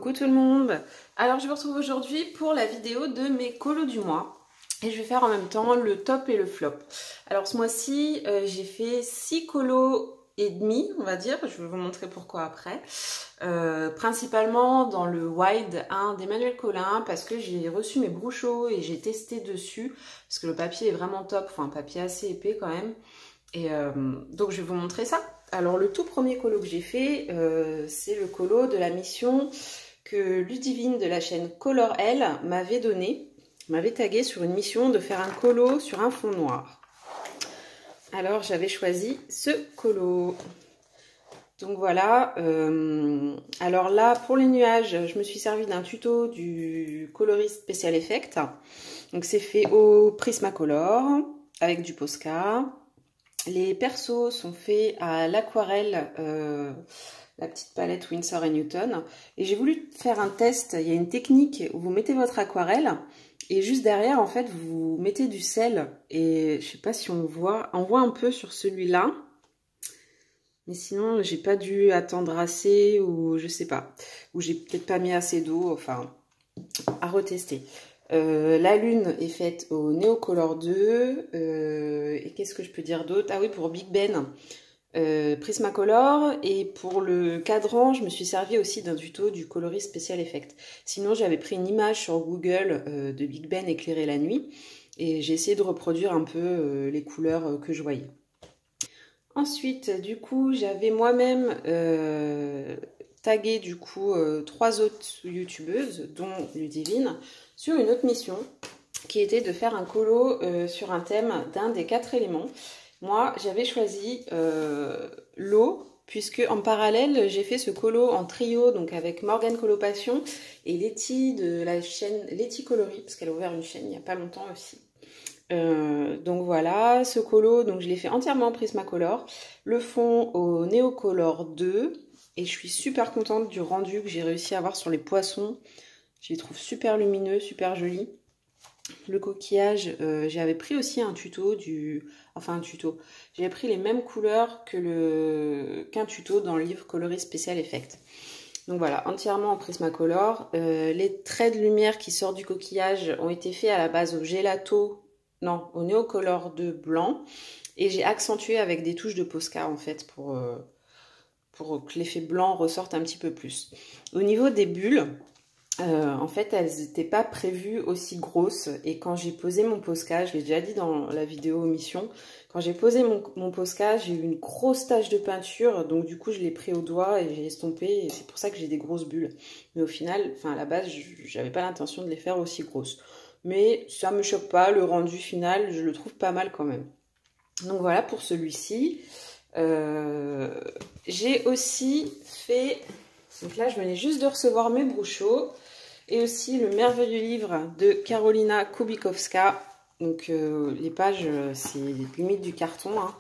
Coucou tout le monde. Alors je vous retrouve aujourd'hui pour la vidéo de mes colos du mois. Et je vais faire en même temps le top et le flop. Alors ce mois-ci, j'ai fait 6 colos et demi, on va dire. Je vais vous montrer pourquoi après. Principalement dans le Wide 1 d'Emmanuel Colin parce que j'ai reçu mes bruchots et j'ai testé dessus. Parce que le papier est vraiment top, enfin un papier assez épais quand même. Et donc je vais vous montrer ça. Alors le tout premier colo que j'ai fait, c'est le colo de la mission que Ludivine de la chaîne Color Elle m'avait donné, m'avait tagué sur une mission de faire un colo sur un fond noir. Alors j'avais choisi ce colo. Donc voilà, alors là pour les nuages, je me suis servi d'un tuto du coloriste Special Effect. Donc c'est fait au Prismacolor avec du Posca. Les persos sont faits à l'aquarelle, la petite palette Winsor & Newton. Et j'ai voulu faire un test. Il y a une technique où vous mettez votre aquarelle et juste derrière, en fait, vous mettez du sel. Et je sais pas si on voit un peu sur celui-là. Mais sinon, j'ai pas dû attendre assez ou je sais pas. Ou j'ai peut-être pas mis assez d'eau, enfin, à retester. La lune est faite au Neocolor 2. Et qu'est-ce que je peux dire d'autre? Ah oui, pour Big Ben, Prismacolor. Et pour le cadran, je me suis servi aussi d'un tuto du coloriste Special Effect. Sinon, j'avais pris une image sur Google de Big Ben éclairé la nuit. Et j'ai essayé de reproduire un peu les couleurs que je voyais. Ensuite, du coup, j'avais moi-même tagué du coup 3 autres youtubeuses, dont Ludivine, sur une autre mission qui était de faire un colo sur un thème d'un des 4 éléments. Moi, j'avais choisi l'eau, puisque en parallèle, j'ai fait ce colo en trio, donc avec Morgane Colopassion et Letty de la chaîne Letty Coloris, parce qu'elle a ouvert une chaîne il n'y a pas longtemps aussi. Donc voilà, ce colo, donc je l'ai fait entièrement en Prismacolor, le fond au Neocolor 2, et je suis super contente du rendu que j'ai réussi à avoir sur les poissons. Je les trouve super lumineux, super jolis. Le coquillage, j'avais pris aussi un tuto j'avais pris les mêmes couleurs qu'un tuto dans le livre Colorist Special Effect. Donc voilà, entièrement en Prismacolor. Les traits de lumière qui sortent du coquillage ont été faits à la base au Neocolor 2 blanc. Et j'ai accentué avec des touches de Posca en fait pour que l'effet blanc ressorte un petit peu plus. Au niveau des bulles, en fait elles n'étaient pas prévues aussi grosses. Et quand j'ai posé mon Posca, je l'ai déjà dit dans la vidéo mission, quand j'ai posé mon Posca, j'ai eu une grosse tache de peinture. Donc du coup je l'ai pris au doigt et j'ai estompé. Et c'est pour ça que j'ai des grosses bulles. Mais au final, à la base, j'avais pas l'intention de les faire aussi grosses. Mais ça me choque pas, le rendu final, je le trouve pas mal quand même. Donc voilà pour celui-ci. J'ai aussi fait... Donc là, je venais juste de recevoir mes bruchots. Et aussi le merveilleux livre de Karolina Kubikowska. Donc les pages, c'est limite du carton. Hein.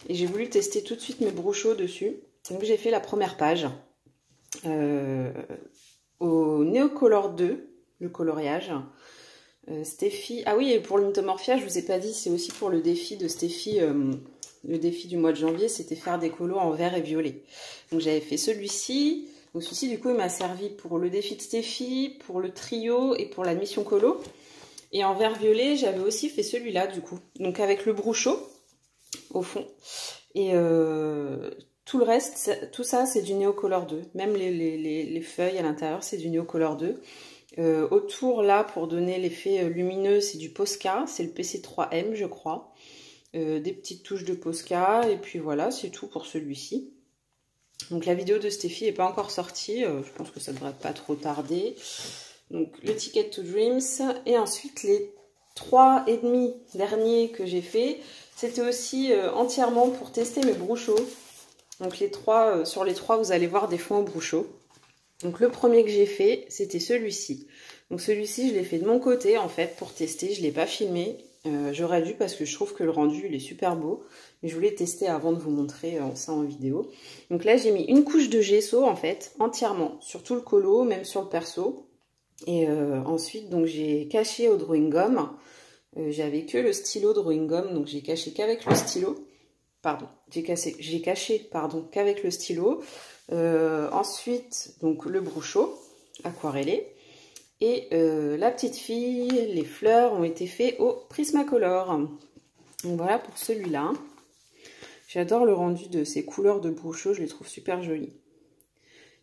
Et j'ai voulu tester tout de suite mes bruchots dessus. Donc j'ai fait la première page. Au Neocolor 2, le coloriage. Steffi, ah oui, et pour l'Intomorphia, je vous ai pas dit, c'est aussi pour le défi de Steffi, le défi du mois de janvier, c'était faire des colos en vert et violet. Donc j'avais fait celui-ci, donc celui-ci du coup il m'a servi pour le défi de Steffi, pour le trio et pour la mission colo. Et en vert violet, j'avais aussi fait celui-là du coup, donc avec le bruchot au fond. Et tout le reste, tout ça c'est du Neocolor 2, même les feuilles à l'intérieur c'est du Neocolor 2. Autour là pour donner l'effet lumineux c'est du Posca, c'est le PC3M je crois, des petites touches de Posca et puis voilà c'est tout pour celui-ci. Donc la vidéo de Steffi n'est pas encore sortie, je pense que ça devrait pas trop tarder. Donc le Ticket to Dreams et ensuite les 3,5 derniers que j'ai fait, c'était aussi entièrement pour tester mes bruchots. Donc sur les 3 vous allez voir des fonds au bruchot. Donc le premier que j'ai fait, c'était celui-ci. Donc celui-ci, je l'ai fait de mon côté en fait pour tester. Je ne l'ai pas filmé. J'aurais dû parce que je trouve que le rendu, il est super beau. Mais je voulais tester avant de vous montrer ça en vidéo. Donc là, j'ai mis une couche de gesso en fait, entièrement, sur tout le colo, même sur le perso. Et ensuite, donc j'ai caché au drawing gum. J'avais que le stylo drawing gum, donc j'ai caché qu'avec le stylo. Pardon, j'ai caché qu'avec le stylo. Ensuite, donc le bruchot aquarellé. Et la petite fille, les fleurs ont été faites au Prismacolor. Donc voilà pour celui-là. J'adore le rendu de ces couleurs de Bruchot, je les trouve super jolies.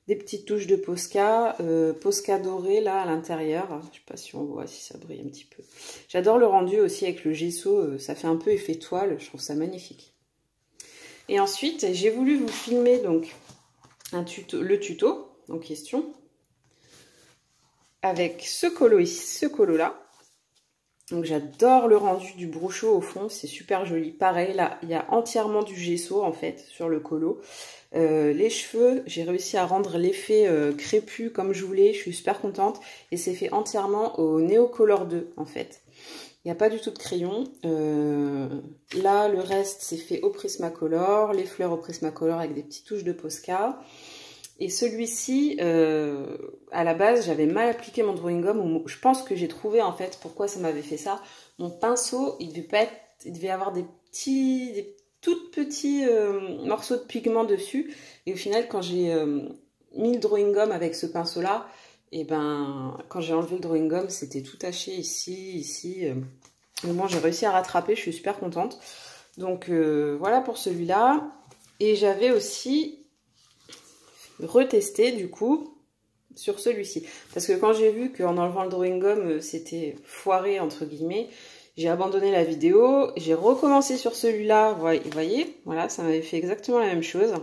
Des petites touches de Posca, Posca doré là à l'intérieur. Je sais pas si on voit, si ça brille un petit peu. J'adore le rendu aussi avec le gesso, ça fait un peu effet toile, je trouve ça magnifique. Et ensuite, j'ai voulu vous filmer donc le tuto en question avec ce colo ici, ce colo là. Donc j'adore le rendu du Bruchot au fond, c'est super joli. Pareil, là, il y a entièrement du gesso en fait sur le colo. Les cheveux, j'ai réussi à rendre l'effet crépus comme je voulais, je suis super contente. Et c'est fait entièrement au Neocolor 2 en fait. Il n'y a pas du tout de crayon. Là, le reste, c'est fait au Prismacolor, les fleurs au Prismacolor avec des petites touches de Posca. Et celui-ci, à la base, j'avais mal appliqué mon drawing gum. Je pense que j'ai trouvé en fait pourquoi ça m'avait fait ça. Mon pinceau, il devait avoir des tout petits morceaux de pigment dessus. Et au final, quand j'ai mis le drawing gum avec ce pinceau-là, et ben, quand j'ai enlevé le drawing gum, c'était tout taché ici. Mais bon, j'ai réussi à rattraper, je suis super contente. Donc voilà pour celui-là. Et j'avais aussi retester du coup sur celui-ci parce que quand j'ai vu qu'en enlevant le drawing gum c'était foiré entre guillemets, j'ai abandonné la vidéo, j'ai recommencé sur celui-là, vous voyez, voilà, ça m'avait fait exactement la même chose.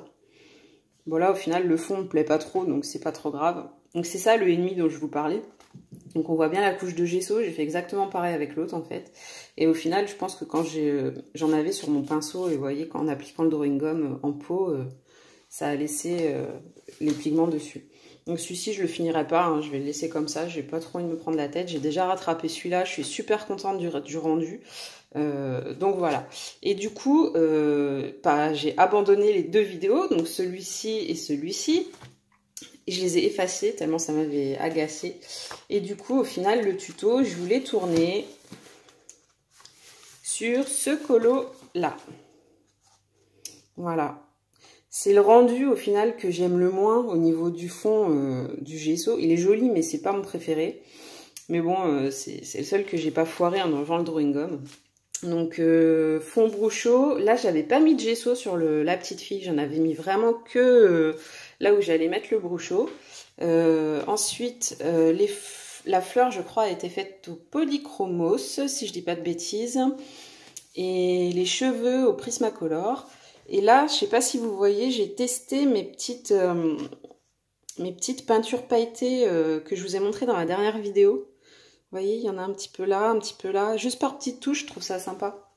Bon là au final le fond me plaît pas trop donc c'est pas trop grave. Donc c'est ça le ennemi dont je vous parlais. Donc on voit bien la couche de gesso, j'ai fait exactement pareil avec l'autre en fait. Et au final je pense que quand j'en avais sur mon pinceau et vous voyez qu'en appliquant le drawing gum en pot, ça a laissé les pigments dessus. Donc celui-ci, je le finirai pas, hein, je vais le laisser comme ça, j'ai pas trop envie de me prendre la tête. J'ai déjà rattrapé celui-là, je suis super contente du rendu. Donc voilà. Et du coup, j'ai abandonné les deux vidéos, donc celui-ci et celui-ci. Et je les ai effacés tellement ça m'avait agacé. Et du coup, au final, le tuto, je voulais tourner sur ce colo-là. Voilà. C'est le rendu au final que j'aime le moins au niveau du fond du gesso. Il est joli mais c'est pas mon préféré. Mais bon, c'est le seul que j'ai pas foiré en enlevant le drawing gum. Donc fond Bruchot. Là j'avais pas mis de gesso sur la petite fille. J'en avais mis vraiment que là où j'allais mettre le Bruchot. Ensuite la fleur je crois a été faite au Polychromos si je dis pas de bêtises. Et les cheveux au Prismacolor. Et là, je sais pas si vous voyez, j'ai testé mes petites peintures pailletées que je vous ai montrées dans la dernière vidéo. Vous voyez, il y en a un petit peu là, juste par petites touches, je trouve ça sympa.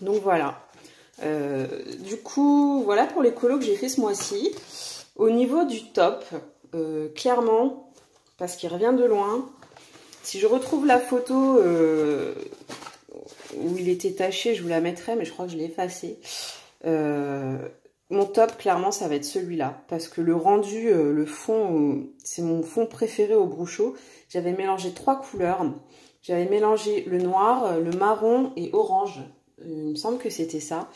Donc voilà. Du coup, voilà pour les colos que j'ai fait ce mois-ci. Au niveau du top, clairement, parce qu'il revient de loin, si je retrouve la photo où il était taché, je vous la mettrai, mais je crois que je l'ai effacée. Mon top clairement ça va être celui-là parce que le rendu, le fond, c'est mon fond préféré au Bruchot. J'avais mélangé 3 couleurs, j'avais mélangé le noir, le marron et orange, il me semble que c'était ça.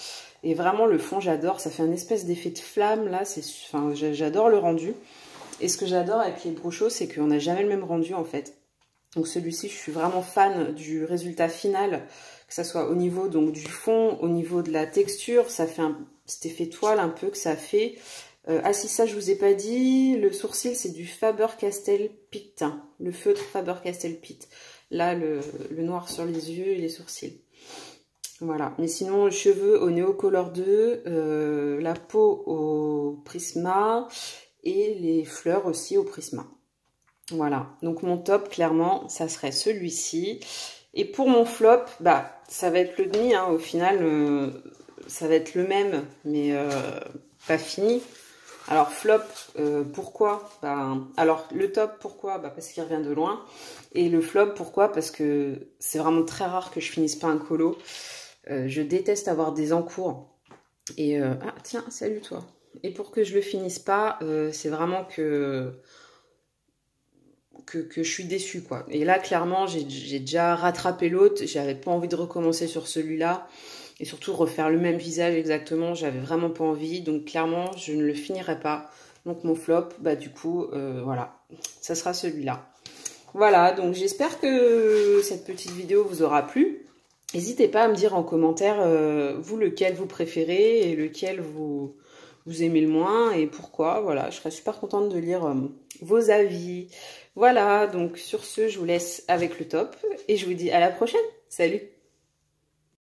Et vraiment le fond j'adore, ça fait un espèce d'effet de flamme là, enfin, j'adore le rendu. Et ce que j'adore avec les Bruchot, c'est qu'on n'a jamais le même rendu en fait. Donc celui-ci, je suis vraiment fan du résultat final, que ça soit au niveau donc du fond, au niveau de la texture, ça fait cet effet toile un peu que ça fait. Ah si, ça je vous ai pas dit, le sourcil c'est du Faber-Castell Pitt, hein, le feutre Faber-Castell Pitt. Là le noir sur les yeux et les sourcils. Voilà, mais sinon les cheveux au Neocolor 2, la peau au Prisma et les fleurs aussi au Prisma. Voilà, donc mon top, clairement, ça serait celui-ci. Et pour mon flop, bah, ça va être le demi, hein, au final, ça va être le même, mais pas fini. Alors, flop, pourquoi? Bah, alors, le top, pourquoi? Bah, parce qu'il revient de loin. Et le flop, pourquoi? Parce que c'est vraiment très rare que je finisse pas un colo. Je déteste avoir des encours. Et, ah, tiens, salut toi. Et pour que je le finisse pas, c'est vraiment que je suis déçue quoi. Et là clairement j'ai déjà rattrapé l'autre, j'avais pas envie de recommencer sur celui-là et surtout refaire le même visage exactement, j'avais vraiment pas envie, donc clairement je ne le finirai pas. Donc mon flop, bah du coup, voilà, ça sera celui-là. Voilà, donc j'espère que cette petite vidéo vous aura plu. N'hésitez pas à me dire en commentaire, vous, lequel vous préférez et lequel vous aimez le moins et pourquoi. Voilà, je serais super contente de lire vos avis. Voilà, donc sur ce, je vous laisse avec le top et je vous dis à la prochaine. Salut!